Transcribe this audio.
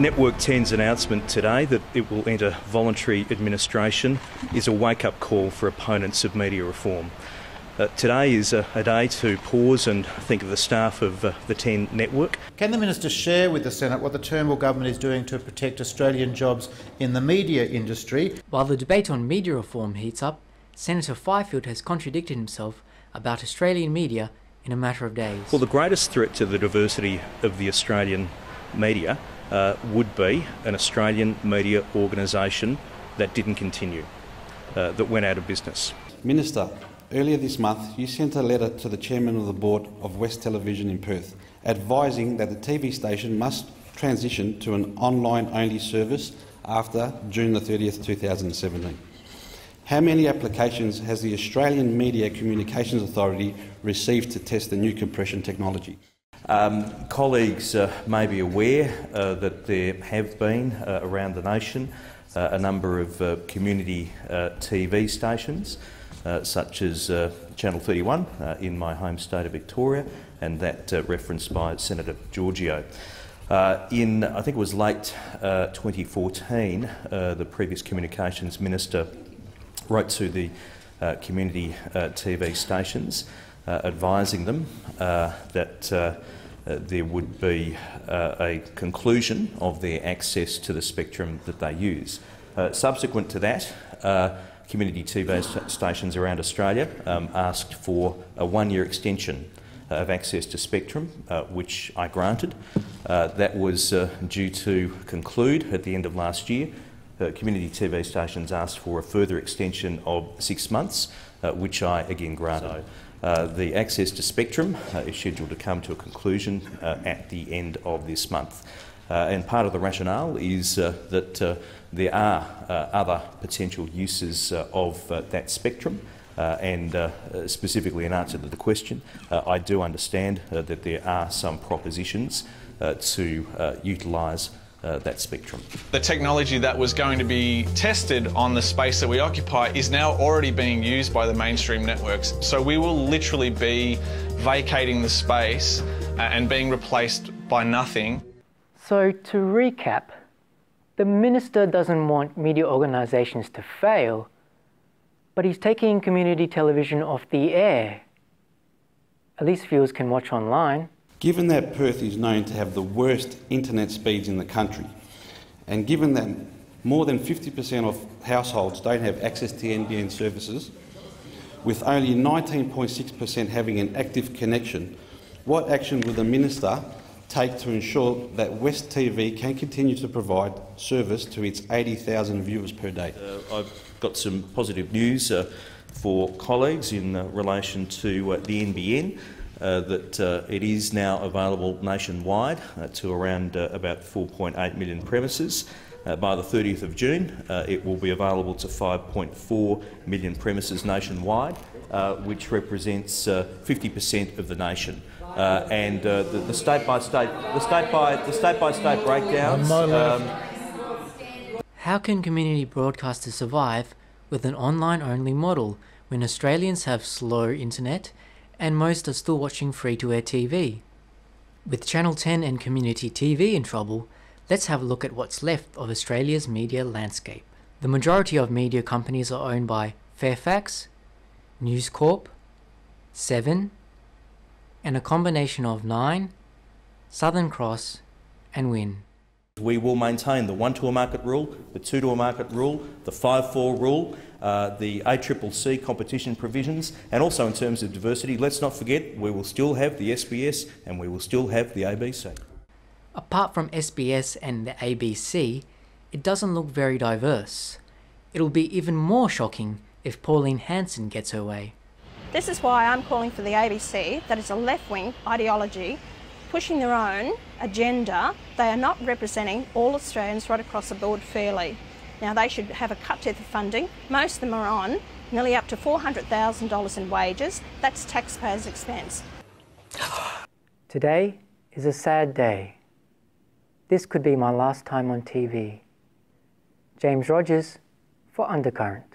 Network 10's announcement today that it will enter voluntary administration is a wake-up call for opponents of media reform. Today is a day to pause and think of the staff of the 10 network. Can the Minister share with the Senate what the Turnbull government is doing to protect Australian jobs in the media industry? While the debate on media reform heats up, Senator Fifield has contradicted himself about Australian media in a matter of days. Well, the greatest threat to the diversity of the Australian media would be an Australian media organisation that didn't continue, that went out of business. Minister, earlier this month you sent a letter to the Chairman of the Board of West Television in Perth advising that the TV station must transition to an online-only service after June the 30th, 2017. How many applications has the Australian Media Communications Authority received to test the new compression technology? Colleagues may be aware that there have been around the nation a number of community TV stations such as Channel 31 in my home state of Victoria, and that referenced by Senator Giorgio. I think it was late 2014, the previous Communications Minister wrote to the community TV stations advising them that there would be a conclusion of their access to the spectrum that they use. Subsequent to that, community TV stations around Australia asked for a one-year extension of access to spectrum, which I granted. That was due to conclude at the end of last year. Community TV stations asked for a further extension of 6 months, which I again granted. The access to spectrum is scheduled to come to a conclusion at the end of this month. And part of the rationale is that there are other potential uses of that spectrum, and specifically in answer to the question, I do understand that there are some propositions to utilise that spectrum. The technology that was going to be tested on the space that we occupy is now already being used by the mainstream networks. So we will literally be vacating the space and being replaced by nothing. So to recap, the Minister doesn't want media organisations to fail, but he's taking community television off the air. At least viewers can watch online. Given that Perth is known to have the worst internet speeds in the country, and given that more than 50% of households don't have access to NBN services, with only 19.6% having an active connection, what action will the Minister take to ensure that West TV can continue to provide service to its 80,000 viewers per day? I've got some positive news for colleagues in relation to the NBN. That it is now available nationwide to around about 4.8 million premises. By the 30th of June, it will be available to 5.4 million premises nationwide, which represents 50% of the nation. And the state-by-state breakdowns. How can community broadcasters survive with an online-only model when Australians have slow internet and most are still watching free-to-air TV? With Channel 10 and community TV in trouble, let's have a look at what's left of Australia's media landscape. The majority of media companies are owned by Fairfax, News Corp, Seven, and a combination of Nine, Southern Cross and Win. We will maintain the one-tour market rule, the two-tour market rule, the 5-4 rule, the ACCC competition provisions, and also in terms of diversity, let's not forget we will still have the SBS and we will still have the ABC. Apart from SBS and the ABC, it doesn't look very diverse. It'll be even more shocking if Pauline Hanson gets her way. This is why I'm calling for the ABC, that is a left-wing ideology, pushing their own agenda. They are not representing all Australians right across the board fairly. Now they should have a cut to the funding. Most of them are on nearly up to $400,000 in wages. That's taxpayers' expense. Today is a sad day. This could be my last time on TV. James Rogers for Undercurrent.